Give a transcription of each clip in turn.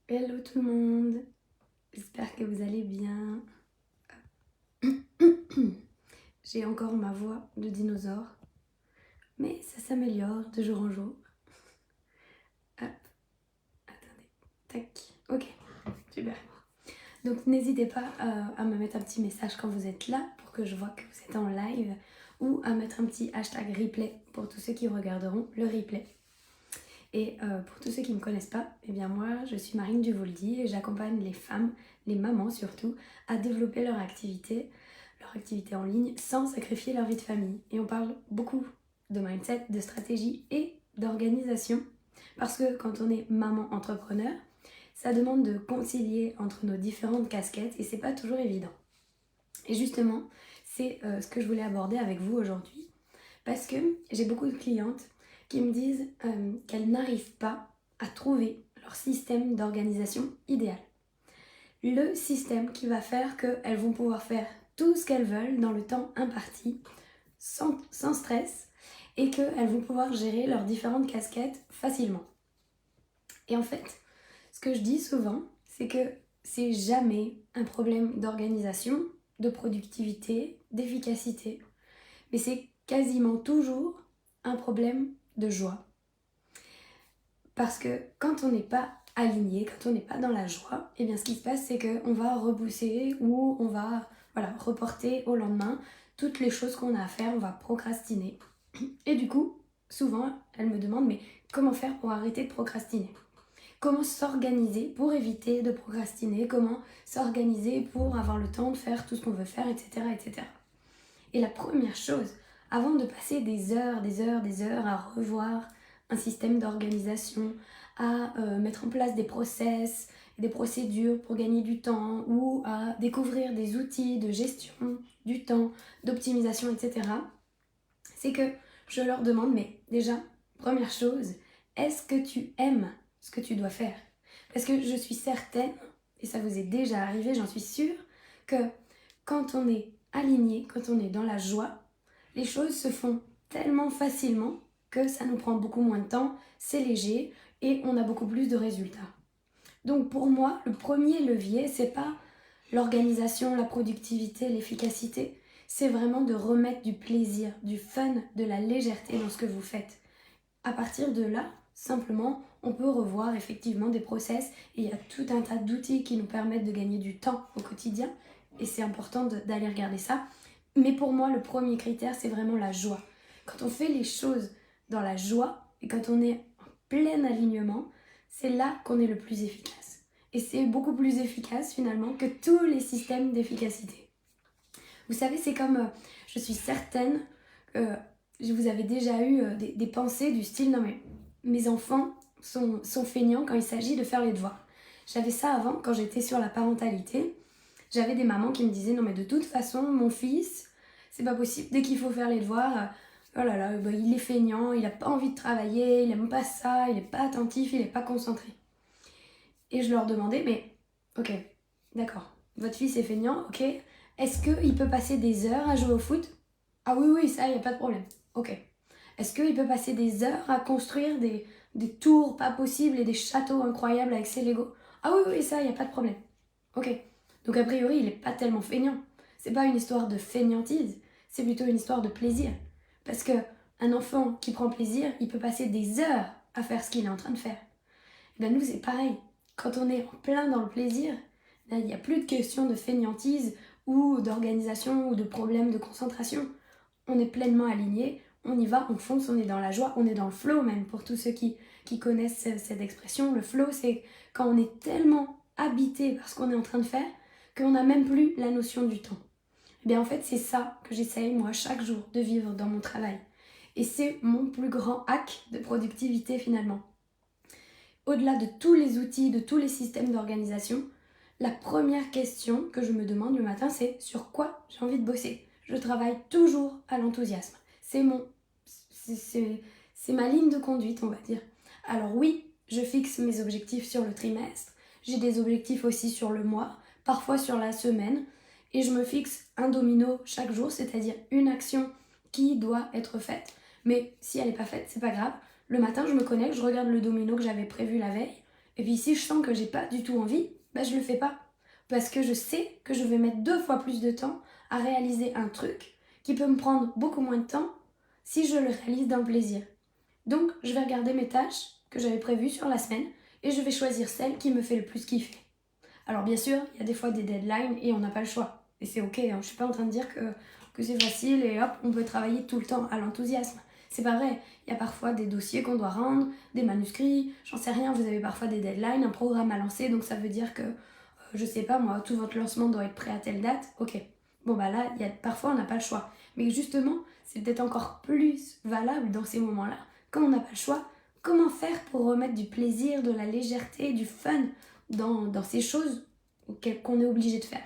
Hello tout le monde, j'espère que vous allez bien. J'ai encore ma voix de dinosaure, mais ça s'améliore de jour en jour. Hop, attendez, tac, ok, super. Donc n'hésitez pas à me mettre un petit message quand vous êtes là pour que je vois que vous êtes en live ou à mettre un petit hashtag replay pour tous ceux qui regarderont le replay. Et pour tous ceux qui ne me connaissent pas, eh bien moi je suis Marine Duvoldy et j'accompagne les femmes, les mamans surtout, à développer leur activité en ligne sans sacrifier leur vie de famille. Et on parle beaucoup de mindset, de stratégie et d'organisation parce que quand on est maman entrepreneur, ça demande de concilier entre nos différentes casquettes et c'est pas toujours évident. Et justement, c'est ce que je voulais aborder avec vous aujourd'hui parce que j'ai beaucoup de clientes qui me disent qu'elles n'arrivent pas à trouver leur système d'organisation idéal. Le système qui va faire qu'elles vont pouvoir faire tout ce qu'elles veulent dans le temps imparti, sans stress, et qu'elles vont pouvoir gérer leurs différentes casquettes facilement. Et en fait, ce que je dis souvent, c'est que c'est jamais un problème d'organisation, de productivité, d'efficacité, mais c'est quasiment toujours un problème de joie. Parce que quand on n'est pas aligné, quand on n'est pas dans la joie, et bien ce qui se passe c'est qu'on va repousser ou on va reporter au lendemain toutes les choses qu'on a à faire, on va procrastiner. Et du coup, souvent, elle me demande mais comment faire pour arrêter de procrastiner ? Comment s'organiser pour éviter de procrastiner ? Comment s'organiser pour avoir le temps de faire tout ce qu'on veut faire, etc., etc. Et la première chose, avant de passer des heures à revoir un système d'organisation, à mettre en place des process, des procédures pour gagner du temps ou à découvrir des outils de gestion du temps, d'optimisation, etc., c'est que je leur demande, mais déjà, première chose, est-ce que tu aimes ce que tu dois faire ? Parce que je suis certaine, et ça vous est déjà arrivé, j'en suis sûre, que quand on est aligné, quand on est dans la joie, les choses se font tellement facilement que ça nous prend beaucoup moins de temps, c'est léger et on a beaucoup plus de résultats. Donc pour moi, le premier levier, c'est pas l'organisation, la productivité, l'efficacité, c'est vraiment de remettre du plaisir, du fun, de la légèreté dans ce que vous faites. À partir de là, simplement, on peut revoir effectivement des process et il y a tout un tas d'outils qui nous permettent de gagner du temps au quotidien et c'est important d'aller regarder ça. Mais pour moi, le premier critère, c'est vraiment la joie. Quand on fait les choses dans la joie et quand on est en plein alignement, c'est là qu'on est le plus efficace. Et c'est beaucoup plus efficace finalement que tous les systèmes d'efficacité. Vous savez, c'est comme, je suis certaine que vous avez déjà eu des pensées du style « Non mais mes enfants sont feignants quand il s'agit de faire les devoirs ». J'avais ça avant quand j'étais sur la parentalité. J'avais des mamans qui me disaient « Non mais de toute façon, mon fils, c'est pas possible. Dès qu'il faut faire les devoirs, oh là là, bah, il est feignant, il a pas envie de travailler, il aime pas ça, il est pas attentif, il est pas concentré. » Et je leur demandais « Mais ok, d'accord, votre fils est feignant, ok. Est-ce qu'il peut passer des heures à jouer au foot ? Ah oui, ça, il n'y a pas de problème. Ok. Est-ce qu'il peut passer des heures à construire des tours pas possibles et des châteaux incroyables avec ses Legos ? Ah oui, ça, il n'y a pas de problème. Ok. Donc a priori, il n'est pas tellement feignant. C'est pas une histoire de feignantise, c'est plutôt une histoire de plaisir. Parce que un enfant qui prend plaisir, il peut passer des heures à faire ce qu'il est en train de faire. Et bien nous, c'est pareil. Quand on est en plein dans le plaisir, il n'y a plus de question de feignantise ou d'organisation ou de problème de concentration. On est pleinement aligné, on y va, on fonce, on est dans la joie, on est dans le flow même. Pour tous ceux qui connaissent cette expression, le flow, c'est quand on est tellement habité par ce qu'on est en train de faire qu'on n'a même plus la notion du temps. Et bien en fait, c'est ça que j'essaye moi chaque jour de vivre dans mon travail. Et c'est mon plus grand hack de productivité finalement. Au-delà de tous les outils, de tous les systèmes d'organisation, la première question que je me demande le matin, c'est sur quoi j'ai envie de bosser. Je travaille toujours à l'enthousiasme. C'est ma ligne de conduite, on va dire. Alors oui, je fixe mes objectifs sur le trimestre. J'ai des objectifs aussi sur le mois, parfois sur la semaine. Et je me fixe un domino chaque jour, c'est-à-dire une action qui doit être faite. Mais si elle n'est pas faite, c'est pas grave. Le matin, je me connecte, je regarde le domino que j'avais prévu la veille Et puis si je sens que j'ai pas du tout envie, bah je le fais pas. Parce que je sais que je vais mettre 2 fois plus de temps à réaliser un truc qui peut me prendre beaucoup moins de temps si je le réalise dans le plaisir. Donc je vais regarder mes tâches que j'avais prévues sur la semaine et je vais choisir celle qui me fait le plus kiffer. Alors bien sûr, il y a des fois des deadlines et on n'a pas le choix. Et c'est ok, hein. Je suis pas en train de dire que c'est facile et hop, on peut travailler tout le temps à l'enthousiasme. C'est pas vrai, il y a parfois des dossiers qu'on doit rendre, des manuscrits, j'en sais rien, vous avez parfois des deadlines, un programme à lancer, donc ça veut dire que, je sais pas moi, tout votre lancement doit être prêt à telle date, ok. Bon bah là, parfois on n'a pas le choix. Mais justement, c'est peut-être encore plus valable dans ces moments-là. Quand on n'a pas le choix, comment faire pour remettre du plaisir, de la légèreté, du fun dans ces choses qu'on est obligé de faire.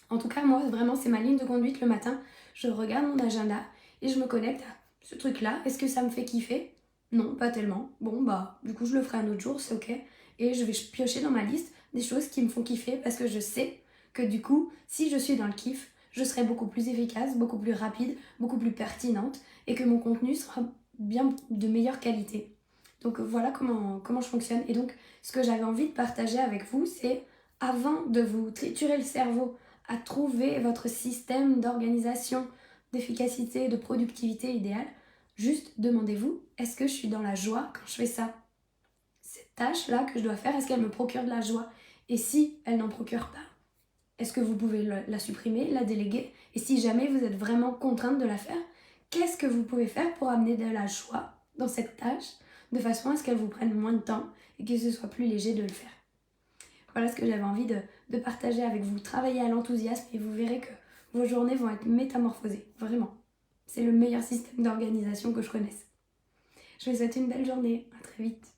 En tout cas, moi, vraiment, c'est ma ligne de conduite le matin. Je regarde mon agenda et je me connecte à ce truc-là. Est-ce que ça me fait kiffer? Non, pas tellement. Bon, bah, du coup, je le ferai un autre jour, c'est ok. Et je vais piocher dans ma liste des choses qui me font kiffer parce que je sais que du coup, si je suis dans le kiff, je serai beaucoup plus efficace, beaucoup plus rapide, beaucoup plus pertinente et que mon contenu sera bien de meilleure qualité. Donc voilà comment je fonctionne. Et donc, ce que j'avais envie de partager avec vous, c'est avant de vous triturer le cerveau à trouver votre système d'organisation, d'efficacité, de productivité idéal, juste demandez-vous, est-ce que je suis dans la joie quand je fais ça? Cette tâche-là que je dois faire, est-ce qu'elle me procure de la joie? Et si elle n'en procure pas, est-ce que vous pouvez la supprimer, la déléguer? Et si jamais vous êtes vraiment contrainte de la faire, qu'est-ce que vous pouvez faire pour amener de la joie dans cette tâche, de façon à ce qu'elle vous prenne moins de temps et que ce soit plus léger de le faire? Voilà ce que j'avais envie de partager avec vous. Travaillez à l'enthousiasme et vous verrez que vos journées vont être métamorphosées. Vraiment. C'est le meilleur système d'organisation que je connaisse. Je vous souhaite une belle journée. À très vite.